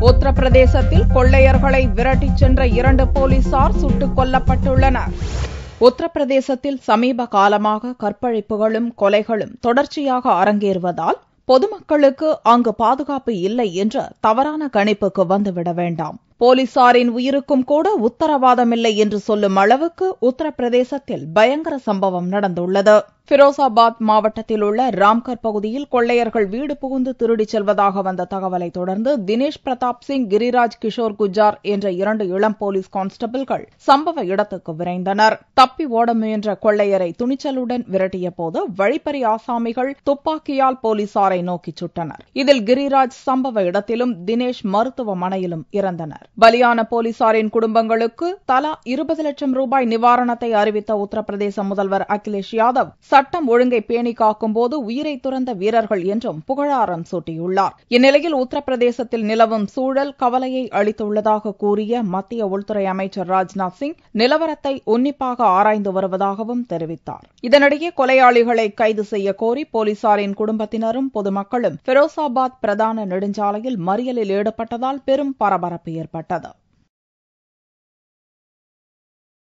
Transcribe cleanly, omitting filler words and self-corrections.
உத்தரப்பிரதேசத்தில் கொள்ளையர்களை விரட்டிச் சென்ற 2 போலீசார் சுட்டுக் கொல்லப்பட்டுள்ளனர். உத்தரப்பிரதேசத்தில் சமீப காலமாக கற்பழிப்புகளும் கொலைகளும் தொடர்ச்சியாக அரங்கேறுவதால் பொதுமக்களுக்கு அங்கு பாதுகாப்பு இல்லை என்ற தவறான கணிப்புக்கு வந்துவிட வேண்டாம். போலீசாரின் உயிருக்கும் கூட உத்தரவாதமில்லை என்று சொல்லும் அளவுக்கு உத்தரப்பிரதேசத்தில் பயங்கர சம்பவம் நடந்துள்ளது. பிரோசாபாத் மாவட்டத்தில் உள்ள ராம்கர் பகுதியில் கொள்ளையர்கள் வீடு புகுந்து திருடிச் செல்வதாக வந்த தகவலை தொடர்ந்து தினேஷ் பிரதாப் சிங், கிரிராஜ் கிஷோர் குஜார் என்ற 2 இளம் போலீஸ் கான்ஸ்டபிள்கள் சம்பவ இடத்துக்கு விரைந்தனர். தப்பி ஓட முயன்ற கொள்ளையரை துணிச்சலுடன் விரட்டிய போது வழிப்பறி ஆசாமிகள் துப்பாக்கியால் போலீசாரை நோக்கிச் சுட்டனர். இதில் கிரிராஜ் சம்பவ இடத்திலும், தினேஷ் மருத்துவமனையிலும் இறந்தனர். பலியான போலீசாரின் குடும்பங்களுக்கு தலா 20 லட்சம் ரூபாய் நிவாரணத்தை அறிவித்த உத்தரப்பிரதேச முதல்வர் அகிலேஷ் யாதவ், சட்டம் ஒழுங்கை பேணி காக்கும் போது உயிரை துறந்த வீரர்கள் என்றும் புகழாரம் சூட்டியுள்ளார். இந்நிலையில் உத்தரப்பிரதேசத்தில் நிலவும் சூழல் கவலையை அளித்துள்ளதாக கூறிய மத்திய உள்துறை அமைச்சர் ராஜ்நாத் சிங், நிலவரத்தை உன்னிப்பாக ஆராய்ந்து வருவதாகவும் தெரிவித்தார். இதனிடையே கொலையாளிகளை கைது செய்ய கோரி போலீசாரின் குடும்பத்தினரும் பொதுமக்களும் பிரோசாபாத் பிரதான நெடுஞ்சாலையில் மறியலில் ஈடுபட்டதால் பெரும் பரபரப்பு ஏற்பட்டது.